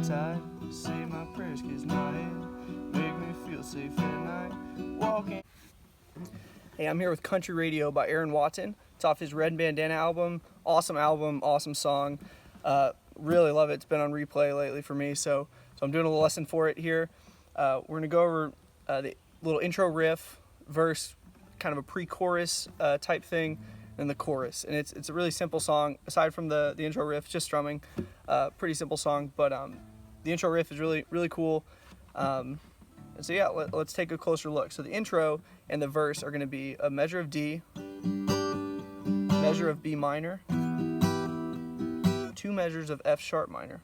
tight, say my prayers, kiss my head, make me feel safe at night, walking. Hey, I'm here with Country Radio by Aaron Watson. It's off his Red Bandana album, awesome song. Really love it. It's been on replay lately for me, so I'm doing a little lesson for it here. We're gonna go over the little intro riff, verse, kind of a pre-chorus type thing, and the chorus. And it's a really simple song. Aside from the intro riff, just strumming. Pretty simple song, but the intro riff is really cool. And so yeah, let's take a closer look. So the intro and the verse are going to be a measure of D, measure of B minor, 2 measures of F sharp minor.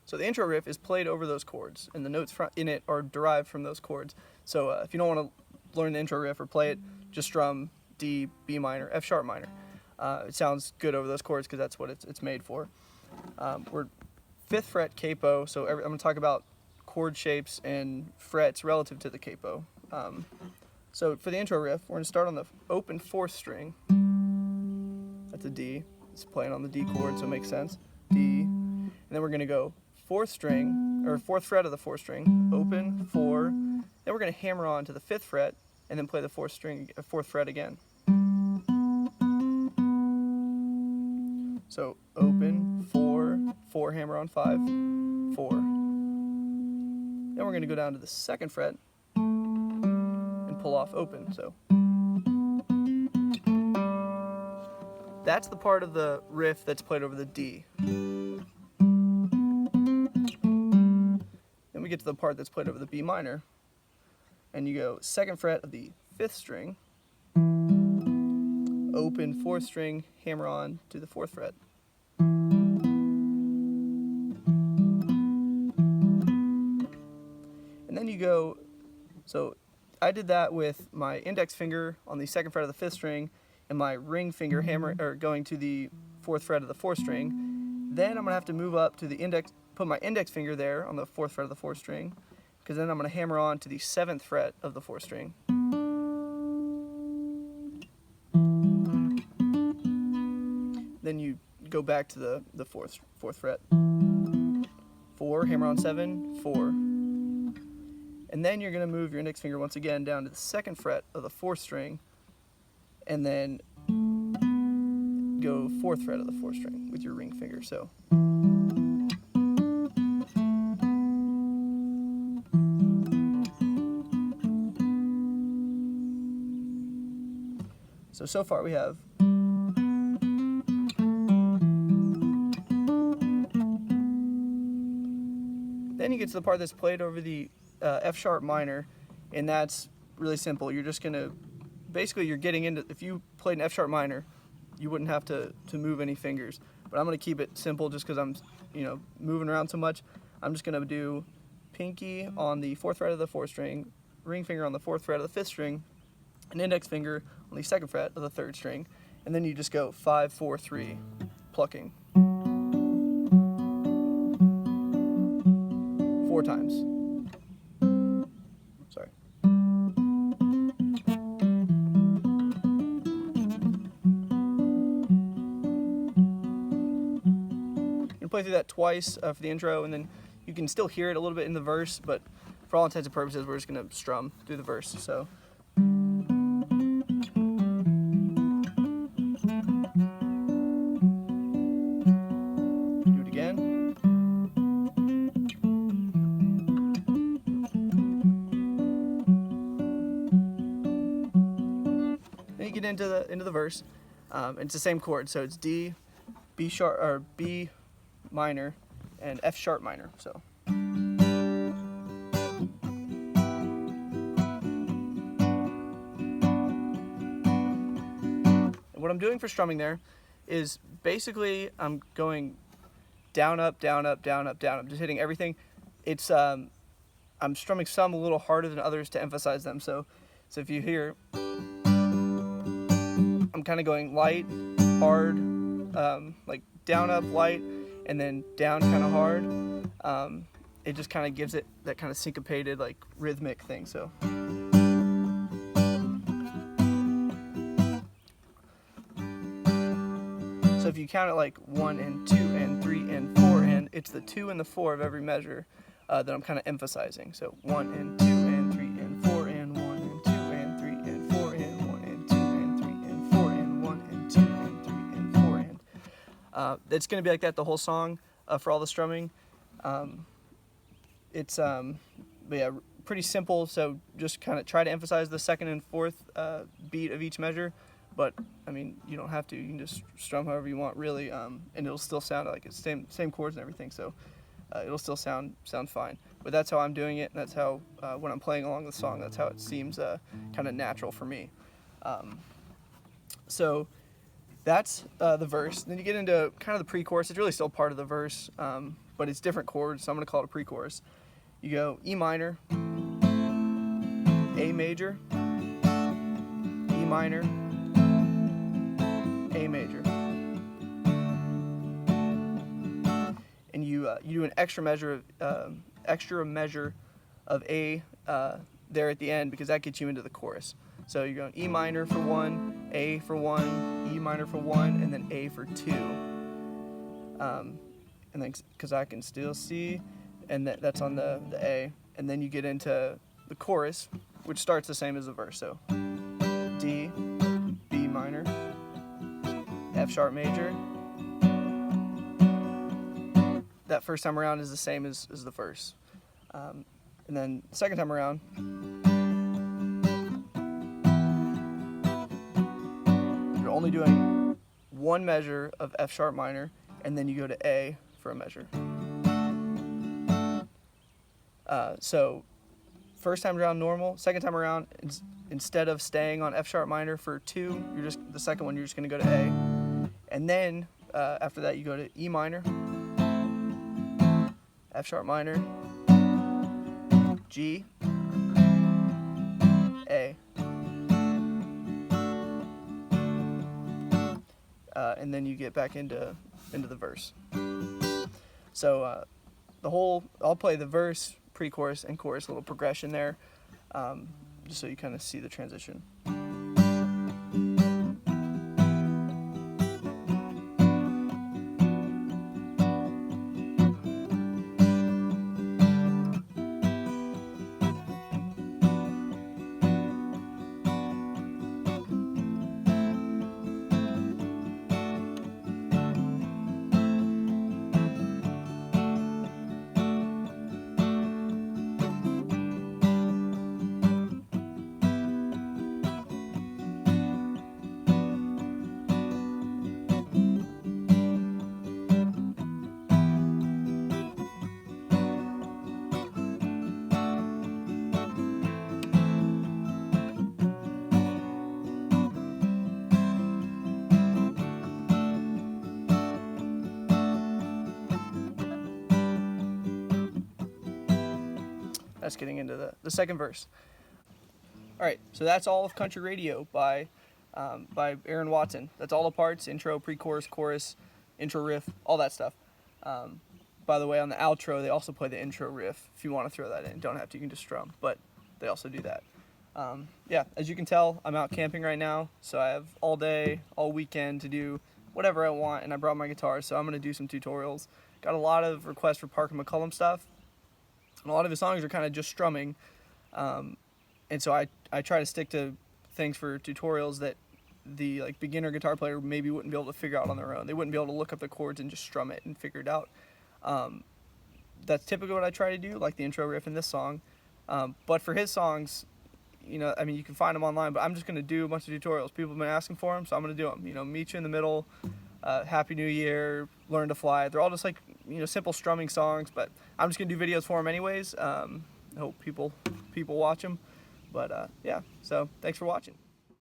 So the intro riff is played over those chords, and the notes in it are derived from those chords. So if you don't want to learn the intro riff or play it, just strum D, B minor, F sharp minor. It sounds good over those chords because that's what it's made for. We're 5th fret capo, so I'm going to talk about chord shapes and frets relative to the capo. So for the intro riff, we're going to start on the open 4th string. That's a D. It's playing on the D chord, so it makes sense. D. And then we're going to go 4th string, or 4th fret of the 4th string, open, 4. Then we're going to hammer on to the 5th fret, and then play the 4th fret again. So open, 4, 4, hammer on 5, 4. Then we're going to go down to the 2nd fret and pull off open. So that's the part of the riff that's played over the D. Then we get to the part that's played over the B minor, and you go 2nd fret of the 5th string, open 4th string, hammer on to the 4th fret. And then you go, so I did that with my index finger on the 2nd fret of the 5th string and my ring finger going to the 4th fret of the 4th string. Then I'm going to have to move up to the index, put my index finger there on the 4th fret of the 4th string, because then I'm going to hammer on to the 7th fret of the 4th string. Then you go back to the 4th fret. 4, hammer on 7, 4. And then you're going to move your index finger once again down to the 2nd fret of the 4th string, and then go 4th fret of the 4th string with your ring finger. So so far we have then you get to the part that's played over the F sharp minor, and that's really simple. You're just gonna basically you're getting into, if you played an F sharp minor, you wouldn't have to move any fingers. But I'm gonna keep it simple just because I'm moving around so much. I'm just gonna do pinky on the 4th fret of the 4th string, ring finger on the 4th fret of the 5th string, an index finger on the 2nd fret of the 3rd string, and then you just go 5, 4, 3, plucking 4 times. Sorry. You can play through that twice for the intro, and then you can still hear it a little bit in the verse, but for all intents and purposes, we're just going to strum through the verse. So. Get into the verse, and it's the same chord, so it's D, B sharp or B minor, and F sharp minor. So and what I'm doing for strumming there is basically I'm going down, up, down, up, down, up, down. I'm just hitting everything. It's I'm strumming some a little harder than others to emphasize them. So if you hear, I'm kind of going light, hard, like down, up, light, and then down kind of hard. It just kind of gives it that kind of syncopated, like rhythmic thing. So if you count it like 1 and 2 and 3 and 4, and it's the 2 and the 4 of every measure that I'm kind of emphasizing. So 1 and 2 and 3 and 4 and 1 and 2 and 3 and 4 and 1 and 2 and 3 and 4 and 1 and 2 and 3 and 4 and it's going to be like that the whole song for all the strumming. But yeah, pretty simple, so just kind of try to emphasize the second and fourth beat of each measure, but I mean, you don't have to. You can just strum however you want, really, and it'll still sound like it's same chords and everything, so it'll still sound fine. But that's how I'm doing it, and that's how when I'm playing along the song, that's how it seems kind of natural for me. So that's the verse. Then you get into kind of the pre-chorus. It's really still part of the verse, but it's different chords, so I'm going to call it a pre-chorus. You go E minor, A major, E minor, A major, and you do an extra measure of A there at the end, because that gets you into the chorus. So you're going E minor for 1, A for 1, E minor for 1, and then A for 2. And then because I can still see, and that's on the A, and then you get into the chorus, which starts the same as the verse. So D, B minor, F sharp major. That first time around is the same as the verse. And then second time around, you're only doing one measure of F sharp minor, and then you go to A for a measure. So first time around normal, second time around, instead of staying on F sharp minor for 2, the second one you're just going to go to A, and then after that you go to E minor, F sharp minor, G, A, and then you get back into the verse. So I'll play the verse, pre-chorus, and chorus, a little progression there, just so you kind of see the transition. That's getting into the second verse. All right, so that's all of Country Radio by Aaron Watson. That's all the parts: intro, pre-chorus, chorus, intro riff, all that stuff. By the way, on the outro, they also play the intro riff. If you want to throw that in, don't have to. You can just strum, but they also do that. Yeah, as you can tell, I'm out camping right now, so I have all day, all weekend to do whatever I want, and I brought my guitar, so I'm going to do some tutorials. Got a lot of requests for Parker McCollum stuff, and a lot of his songs are kind of just strumming, and so I try to stick to things for tutorials that the beginner guitar player maybe wouldn't be able to figure out on their own. They wouldn't be able to look up the chords and just strum it and figure it out. That's typically what I try to do, like the intro riff in this song. But for his songs, you can find them online, but I'm just going to do a bunch of tutorials. People have been asking for them, so I'm going to do them. Meet You in the Middle, Happy New Year, Learn to Fly. They're all just simple strumming songs, but I'm just going to do videos for them anyways. I hope people watch them. But yeah, so thanks for watching.